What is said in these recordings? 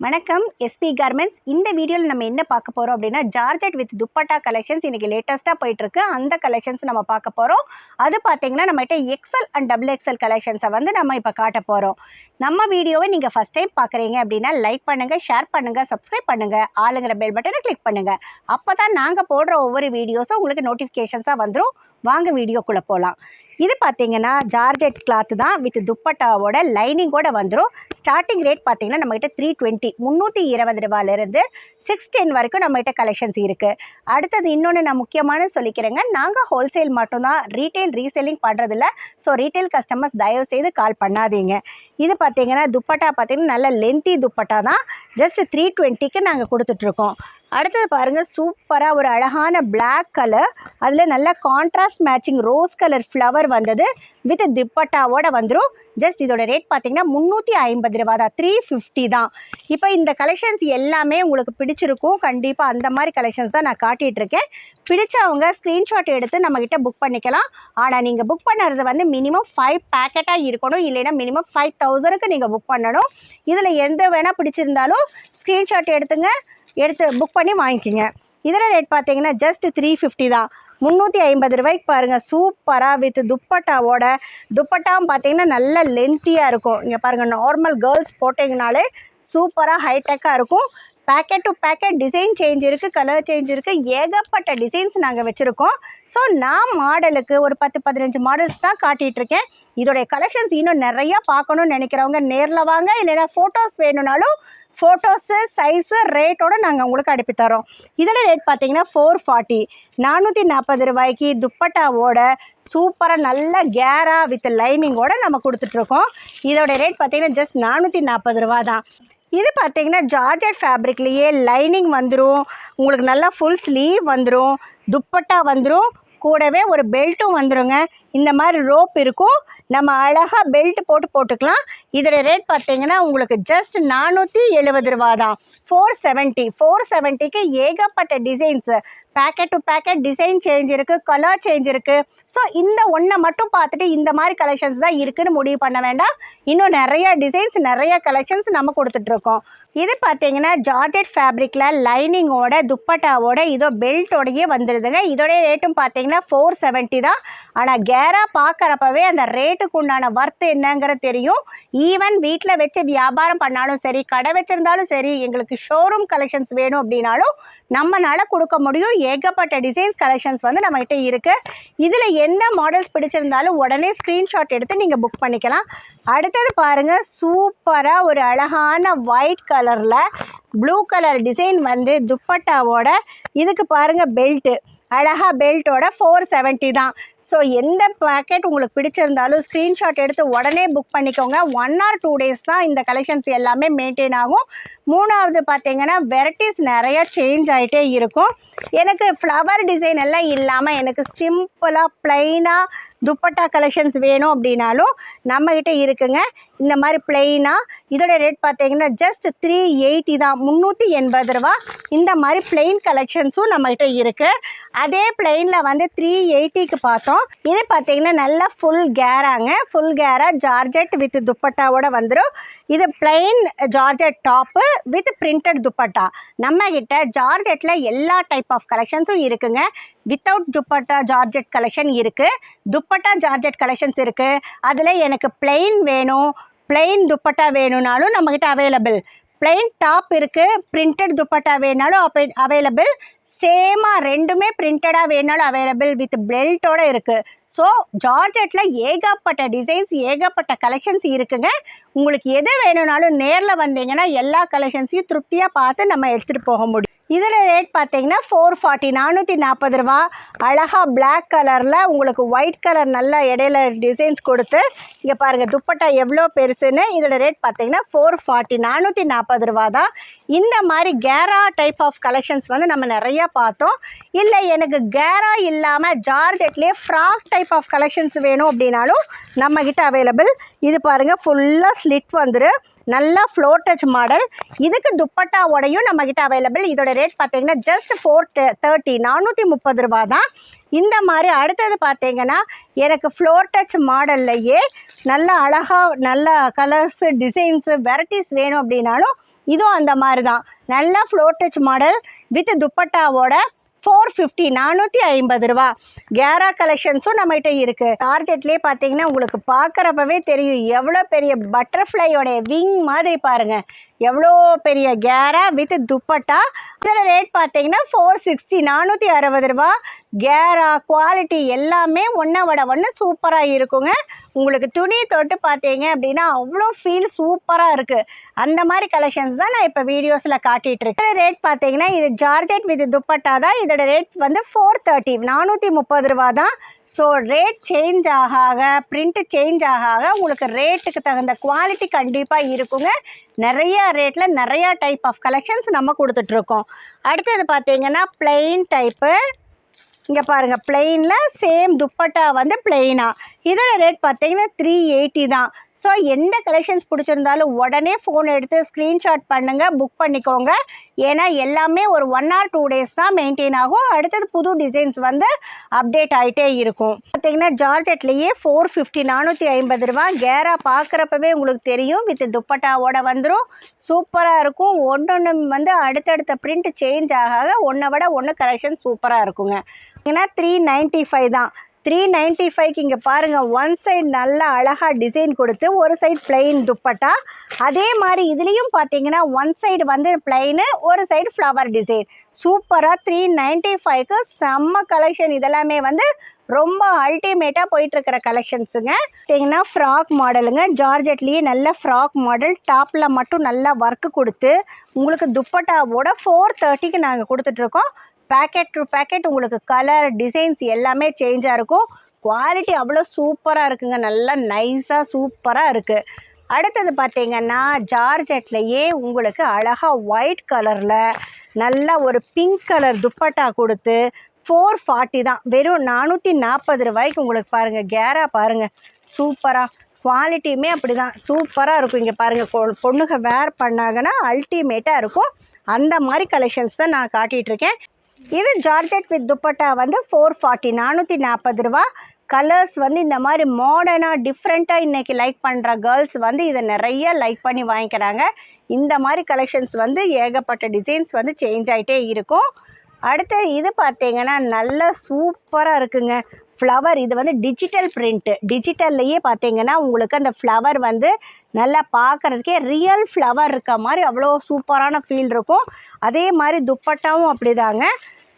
வணக்கம் SP garments. இந்த வீடியோவில் நம்ம என்ன பார்க்க போகிறோம் அப்படின்னா, ஜார்ஜெட் வித் துப்பட்டா கலெக்ஷன்ஸ் இன்றைக்கி லேட்டஸ்ட்டாக போயிட்டுருக்கு. அந்த கலெக்ஷன்ஸ் நம்ம பார்க்க போகிறோம். அது பார்த்திங்கன்னா நம்மகிட்ட எக்ஸல் அண்ட் டபுள் எக்ஸல் கலெக்ஷன்ஸை நம்ம இப்போ காட்ட போகிறோம். நம்ம வீடியோவை நீங்கள் ஃபஸ்ட் டைம் பார்க்குறீங்க அப்படின்னா லைக் பண்ணுங்கள், ஷேர் பண்ணுங்கள், சப்ஸ்கிரைப் பண்ணுங்கள், ஆளுங்கிற பெல் பட்டனை கிளிக் பண்ணுங்கள். அப்போ தான் நாங்கள் போடுற ஒவ்வொரு வீடியோஸும் உங்களுக்கு நோட்டிஃபிகேஷன்ஸாக வந்துடும். வாங்க வீடியோக்குள்ளே போகலாம். இது பார்த்தீங்கன்னா ஜார்ஜெட் கிளாத்து தான் வித் துப்பட்டாவோட லைனிங்கோட வந்துடும். ஸ்டார்டிங் ரேட் பார்த்தீங்கன்னா நம்மகிட்ட 320 320 ரூபாயிலிருந்து 610 வரைக்கும் நம்மகிட்ட கலெக்ஷன்ஸ் இருக்குது. அடுத்தது இன்னொன்று நான் முக்கியமான சொல்லிக்கிறேங்க, நாங்கள் ஹோல்சேல் மட்டும்தான், ரீட்டைல் ரீசெல்லிங் பண்ணுறதில்ல. ஸோ ரீட்டைல் கஸ்டமர்ஸ் தயவுசெய்து கால் பண்ணாதீங்க. இது பார்த்தீங்கன்னா துப்பட்டா பார்த்தீங்கன்னா நல்ல லென்த்தி துப்பட்டா தான், ஜஸ்ட் 320க்கு நாங்கள் கொடுத்துட்ருக்கோம். அடுத்தது பாருங்கள், சூப்பராக ஒரு அழகான பிளாக் கலர், அதில் நல்ல contrast matching rose colour flower வந்தது வித் துப்பட்டாவோட வந்துடும். ஜஸ்ட் இதோட ரேட் பார்த்தீங்கன்னா 350 ரூபா தான், 350 தான். இப்போ இந்த கலெக்ஷன்ஸ் எல்லாமே உங்களுக்கு பிடிச்சிருக்கும் கண்டிப்பாக. அந்த மாதிரி கலெக்ஷன்ஸ் தான் நான் காட்டிகிட்ருக்கேன். பிடிச்சவங்க ஸ்க்ரீன்ஷாட் எடுத்து நம்மக்கிட்ட புக் பண்ணிக்கலாம். ஆனால் நீங்கள் புக் பண்ணுறது மினிமம் 5 பேக்கெட்டாக இருக்கணும், இல்லைன்னா மினிமம் 5000க்கு நீங்கள் புக் பண்ணணும். இதில் எந்த வேணால் பிடிச்சிருந்தாலும் ஸ்க்ரீன்ஷாட் எடுத்து புக் பண்ணி வாங்கிக்கிங்க. இதில் ரேட் பார்த்தீங்கன்னா ஜஸ்ட் 350 தான், 350 ரூபாய்க்கு பாருங்கள். சூப்பராக வித் துப்பட்டாவோட, துப்பட்டாவும் பார்த்தீங்கன்னா நல்ல லென்த்தியாக இருக்கும். இங்கே பாருங்கள், நார்மல் கேர்ள்ஸ் போட்டிங்கனாலே சூப்பராக ஹைடெக்காக இருக்கும். Packet to packet design change இருக்குது, கலர் சேஞ்ச் இருக்குது, ஏகப்பட்ட டிசைன்ஸ் நாங்கள் வச்சுருக்கோம். ஸோ நான் மாடலுக்கு ஒரு 10-15 மாடல்ஸ் தான் காட்டிகிட்ருக்கேன். இதோடைய கலெக்ஷன்ஸ் இன்னும் நிறையா பார்க்கணுன்னு நினைக்கிறவங்க நேரில் வாங்க, இல்லைன்னா ஃபோட்டோஸ் வேணும்னாலும் ஃபோட்டோஸு சைஸு ரேட்டோடு நாங்கள் உங்களுக்கு அனுப்பித்தரோம். இதில் ரேட் பார்த்தீங்கன்னா 440 440 ரூபாய்க்கு துப்பட்டாவோட சூப்பராக நல்ல கேரா வித் லைனிங்கோடு நம்ம கொடுத்துட்ருக்கோம். இதோட ரேட் பார்த்தீங்கன்னா ஜஸ்ட் 440 ரூபா தான். இது பார்த்தீங்கன்னா ஜார்ஜெட் ஃபேப்ரிக்லேயே லைனிங் வந்துடும், உங்களுக்கு நல்லா ஃபுல் ஸ்லீவ் வந்துடும், துப்பட்டா வந்துடும், கூடவே ஒரு பெல்ட்டும் வந்துடுங்க. இந்த மாதிரி ரோப் இருக்கும், நம்ம அழகாக பெல்ட் போட்டுக்கலாம். இதோட ரேட் பார்த்தீங்கன்னா உங்களுக்கு ஜஸ்ட் 470 ரூபா தான், 470க்கு ஏகப்பட்ட designs, packet to packet design change இருக்குது, கலர் சேஞ்ச் இருக்குது. ஸோ இந்த ஒன்றை மட்டும் பார்த்துட்டு இந்த மாதிரி கலெக்ஷன்ஸ் தான் இருக்குதுன்னு முடிவு பண்ண வேண்டாம். இன்னும் நிறையா டிசைன்ஸ், நிறையா கலெக்ஷன்ஸ் நம்ம கொடுத்துட்ருக்கோம். இது பார்த்தீங்கன்னா ஜார்ஜெட் ஃபேப்ரிக்கில் லைனிங்கோட துப்பட்டாவோட இதோ பெல்ட்டோடையே வந்துடுதுங்க. இதோடைய ரேட்டும் பார்த்தீங்கன்னா 470 தான். ஆனால் கேரா பார்க்குறப்பவே அந்த ரேட்டுக்கு உண்டான ஒர்த்து என்னங்கிறது தெரியும். ஈவன் வீட்டில் வச்சு வியாபாரம் பண்ணாலும் சரி, கடை வச்சுருந்தாலும் சரி, எங்களுக்கு ஷோரூம் கலெக்ஷன்ஸ் வேணும் அப்படின்னாலும் நம்மளால் கொடுக்க முடியும். ஏகப்பட்ட டிசைன்ஸ் கலெக்ஷன்ஸ் நம்மகிட்ட இருக்குது. இதில் எந்த மாடல்ஸ் பிடிச்சிருந்தாலும் உடனே ஸ்க்ரீன்ஷாட் எடுத்து நீங்கள் புக் பண்ணிக்கலாம். அடுத்தது பாருங்கள், சூப்பராக ஒரு அழகான ஒயிட் கலரில் ப்ளூ கலர் டிசைன் துப்பட்டாவோட, இதுக்கு பாருங்கள் பெல்ட்டு, அழகாக பெல்ட்டோட 470 தான். ஸோ எந்த பேக்கெட் உங்களுக்கு பிடிச்சிருந்தாலும் ஸ்க்ரீன்ஷாட் எடுத்து உடனே புக் பண்ணிக்கோங்க. 1 or 2 days தான் இந்த கலெக்ஷன்ஸ் எல்லாமே மெயின்டைன் ஆகும். மூணாவது பார்த்தீங்கன்னா வெரைட்டிஸ் நிறையா சேஞ்ச் ஆகிட்டே இருக்கும். எனக்கு ஃப்ளவர் டிசைன் எல்லாம் இல்லாமல் எனக்கு சிம்பிளாக ப்ளைனாக துப்பட்டா கலெக்ஷன்ஸ் வேணும் அப்படின்னாலும் நம்மக்கிட்ட இருக்குங்க. இந்த மாதிரி ப்ளைனாக இதோட ரேட் பார்த்தீங்கன்னா ஜஸ்ட் 380 தான், 380 ரூபா. இந்த மாதிரி ப்ளைன் கலெக்ஷன்ஸும் நம்மகிட்ட இருக்குது. அதே ப்ளைனில் 380க்கு பார்த்தோம். இது பார்த்தீங்கன்னா நல்லா ஃபுல் கேராங்க, ஃபுல் கேரா ஜார்ஜெட் வித் துப்பட்டாவோட வந்துடும். இது plain georgette top with printed dupatta. நம்மக்கிட்ட ஜார்ஜெட்டில் எல்லா டைப் ஆஃப் கலெக்ஷன்ஸும் இருக்குங்க. வித்தவுட் துப்பட்டா ஜார்ஜெட் கலெக்ஷன் இருக்குது, துப்பட்டா ஜார்ஜெட் கலெக்ஷன்ஸ் இருக்குது. அதில் எனக்கு ப்ளைன் வேணும், ப்ளைன் துப்பட்டா வேணும்னாலும் நம்மக்கிட்ட அவைலபிள். ப்ளைன் டாப் இருக்குது, பிரிண்டட் துப்பட்டா வேணாலும் அவைலபிள். சேமாக ரெண்டுமே பிரிண்டடாக வேணாலும் அவைலபிள் வித் பெல்ட்டோடு இருக்குது. ஸோ ஜார்ஜெட்டில் ஏகப்பட்ட டிசைன்ஸ், ஏகப்பட்ட கலெக்ஷன்ஸ் இருக்குங்க. உங்களுக்கு எது வேணும்னாலும் நேரில் வந்தீங்கன்னா எல்லா கலெக்ஷன்ஸையும் திருப்தியாக பார்த்து நம்ம எடுத்துகிட்டு போக முடியும். இதில் ரேட் பார்த்தீங்கன்னா 440 440 ரூபா. அழகாக பிளாக் கலரில் உங்களுக்கு ஒயிட் கலர் நல்லா இடையில டிசைன்ஸ் கொடுத்து, இங்கே பாருங்கள் துப்பட்டா எவ்வளோ பெருசுன்னு. இதோட ரேட் பார்த்தீங்கன்னா 440 440 ரூபா தான். இந்த மாதிரி கேரா டைப் ஆஃப் கலெக்ஷன்ஸ் நம்ம நிறையா பார்த்தோம். இல்லை எனக்கு கேரா இல்லாமல் ஜார்ஜெட்லேயே ஃப்ராக் டைப் ஆஃப் கலெக்ஷன்ஸ் வேணும் அப்படின்னாலும் நம்மக்கிட்ட அவைலபிள். இது பாருங்கள் ஃபுல்லாக ஸ்லிட் வந்துடும், நல்லா ஃப்ளோர் டச் மாடல். இதுக்கு துப்பட்டாவோடையும் நம்மக்கிட்ட அவைலபிள். இதோட ரேட் பார்த்தீங்கன்னா ஜஸ்ட் 430 430 ரூபா தான். இந்த மாதிரி அடுத்தது பார்த்தீங்கன்னா எனக்கு ஃப்ளோர் டச் மாடல்லையே நல்ல அழகாக நல்ல கலர்ஸு டிசைன்ஸு வெரைட்டிஸ் வேணும் அப்படின்னாலும் இதுவும் அந்த மாதிரி தான், நல்லா ஃப்ளோர் டச் மாடல் வித் துப்பட்டாவோட 450 450 ரூபா. கேரா கலெக்ஷன்ஸும் நம்மகிட்ட இருக்குது. டார்கெட்லேயே பார்த்தீங்கன்னா உங்களுக்கு பார்க்குறப்பவே தெரியும் எவ்வளோ பெரிய பட்டர்ஃப்ளையோடைய விங் மாதிரி பாருங்கள், எவ்வளோ பெரிய கேரா வித் துப்பட்டா. இதில் ரேட் பார்த்தீங்கன்னா 460 460 ரூபா. கேரா குவாலிட்டி எல்லாமே ஒன்றை விட ஒன்று சூப்பராக இருக்குங்க. உங்களுக்கு துணி தொட்டு பார்த்தீங்க அப்படின்னா அவ்வளோ ஃபீல் சூப்பராக இருக்குது. அந்த மாதிரி கலெக்ஷன்ஸ் தான் நான் இப்போ வீடியோஸில் காட்டிகிட்ருக்கேன். ரேட் பார்த்தீங்கன்னா இது ஜார்ஜெட் வித் துப்பட்டா தான். இதோட ரேட் வந்து 430 430 ரூபா தான். ஸோ ரேட் சேஞ்ச் ஆக பிரிண்ட்டு சேஞ்ச் ஆக உங்களுக்கு ரேட்டுக்கு தகுந்த குவாலிட்டி கண்டிப்பாக இருக்குங்க. நிறையா ரேட்டில் நிறையா டைப் ஆஃப் கலெக்ஷன்ஸ் நம்ம கொடுத்துட்ருக்கோம். அடுத்தது பார்த்தீங்கன்னா பிளெயின் டைப்பு. இங்கே பாருங்கள், பிளெயினில் சேம் துப்பட்டா வந்து பிளெயினாக. இதோட ரேட் பார்த்தீங்கன்னா 380 தான். ஸோ எந்த கலெக்ஷன்ஸ் பிடிச்சிருந்தாலும் உடனே ஃபோன் எடுத்து ஸ்க்ரீன்ஷாட் பண்ணுங்கள், புக் பண்ணிக்கோங்க. ஏன்னா எல்லாமே ஒரு 1 or 2 days தான் மெயின்டைன் ஆகும். அடுத்தது புது டிசைன்ஸ் வந்து அப்டேட் ஆகிட்டே இருக்கும். பார்த்தீங்கன்னா ஜார்ஜெட்லேயே 450 450 ரூபா. கேரா பார்க்குறப்பவே உங்களுக்கு தெரியும், வித் துப்பட்டாவோட வந்துடும். சூப்பராக இருக்கும். ஒன்று வந்து அடுத்தடுத்த பிரிண்ட் சேஞ்ச் ஆக ஒன்றை விட ஒன்று கலெக்ஷன் சூப்பராக இருக்குங்க. ஏன்னா 395 தான். 395க்கு இங்கே பாருங்கள், ஒன் சைடு நல்லா அழகாக டிசைன் கொடுத்து ஒரு சைடு பிளெயின் துப்பட்டா. அதே மாதிரி இதுலேயும் பார்த்தீங்கன்னா ஒன் சைடு வந்து பிளெயின், ஒரு சைடு ஃப்ளவர் டிசைன். சூப்பராக 395க்கு செம்ம கலெக்ஷன். இதெல்லாமே வந்து ரொம்ப அல்டிமேட்டாக போயிட்டுருக்கிற கலெக்ஷன்ஸுங்க. பார்த்தீங்கன்னா ஃப்ராக் மாடலுங்க. ஜார்ஜெட்லேயே நல்ல ஃப்ராக் மாடல், டாப்பில் மட்டும் நல்லா ஒர்க்கு கொடுத்து உங்களுக்கு துப்பட்டாவோட 430க்கு நாங்கள் கொடுத்துட்ருக்கோம். பேக்கெட் டு பேக்கெட் உங்களுக்கு கலர் டிசைன்ஸ் எல்லாமே சேஞ்சாக இருக்கும். குவாலிட்டி அவ்வளோ சூப்பராக இருக்குங்க, நல்லா நைஸாக சூப்பராக இருக்குது. அடுத்தது பார்த்திங்கன்னா ஜார்ஜெட்லேயே உங்களுக்கு அழகாக ஒயிட் கலரில் நல்லா ஒரு பிங்க் கலர் துப்பட்டா கொடுத்து 440 தான். வெறும் 440 ரூபாய்க்கு உங்களுக்கு பாருங்கள். கேரா பாருங்கள், சூப்பராக குவாலிட்டியுமே அப்படி தான் சூப்பராக இருக்கும். இங்கே பாருங்கள், பொண்ணுங்க வேர் பண்ணாங்கன்னா அல்டிமேட்டாக இருக்கும். அந்த மாதிரி கலெக்ஷன்ஸ் தான் நான் காட்டிகிட்ருக்கேன். இது ஜார்ஜெட் வித் துப்பட்டா வந்து 440 440 ரூபா. கலர்ஸ் வந்து இந்த மாதிரி மாடர்னாக டிஃப்ரெண்ட்டாக இன்றைக்கி லைக் பண்ணுற கேர்ள்ஸ் வந்து இதை நிறைய லைக் பண்ணி வாங்கிக்கிறாங்க. இந்த மாதிரி கலெக்ஷன்ஸ் வந்து ஏகப்பட்ட டிசைன்ஸ் வந்து சேஞ்ச் ஆகிட்டே இருக்கும். அடுத்து இது பார்த்தீங்கன்னா நல்ல சூப்பராக இருக்குங்க. ஃப்ளவர் இது வந்து டிஜிட்டல் பிரிண்ட்டு. டிஜிட்டல்லையே பார்த்தீங்கன்னா உங்களுக்கு அந்த ஃப்ளவர் வந்து நல்லா பார்க்குறதுக்கே ரியல் ஃப்ளவர் இருக்க மாதிரி அவ்வளோ சூப்பரான ஃபீல் இருக்கும். அதே மாதிரி துப்பட்டாவும் அப்படி தாங்க,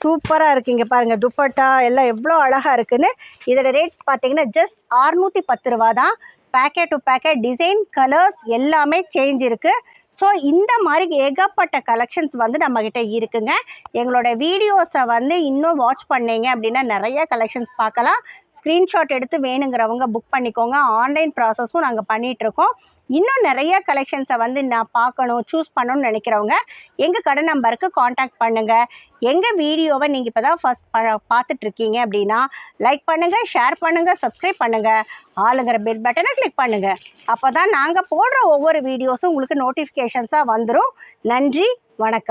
சூப்பராக இருக்குது. இங்கே பாருங்கள், துப்பட்டா எல்லாம் எவ்வளோ அழகாக இருக்குதுன்னு. இதோட ரேட் பார்த்தீங்கன்னா ஜஸ்ட் 610 ரூபா தான். Packet to packet design colours எல்லாமே சேஞ்ச் இருக்குது. ஸோ இந்த மாதிரி ஏகப்பட்ட கலெக்ஷன்ஸ் வந்து நம்மக்கிட்ட இருக்குங்க. எங்களோட வீடியோஸை வந்து இன்னும் வாட்ச் பண்ணீங்க அப்படின்னா நிறைய கலெக்ஷன்ஸ் பார்க்கலாம். ஸ்க்ரீன்ஷாட் எடுத்து வேணுங்கிறவங்க புக் பண்ணிக்கோங்க. ஆன்லைன் ப்ராசஸும் நாங்கள் பண்ணிகிட்ருக்கோம். இன்னும் நிறைய கலெக்ஷன்ஸை வந்து நான் பார்க்கணும், சூஸ் பண்ணணும்னு நினைக்கிறவங்க எங்கள் கடை நம்பருக்கு காண்டாக்ட் பண்ணுங்கள். எங்கள் வீடியோவை நீங்கள் இப்போ தான் ஃபஸ்ட் பார்த்துட்ருக்கீங்க அப்படின்னா லைக் பண்ணுங்கள், ஷேர் பண்ணுங்கள், சப்ஸ்கிரைப் பண்ணுங்கள், ஆளுங்கிற பெல் பட்டனை கிளிக் பண்ணுங்கள். அப்போ தான் நாங்கள் போடுற ஒவ்வொரு வீடியோஸும் உங்களுக்கு நோட்டிஃபிகேஷன்ஸாக வந்துடும். நன்றி, வணக்கம்.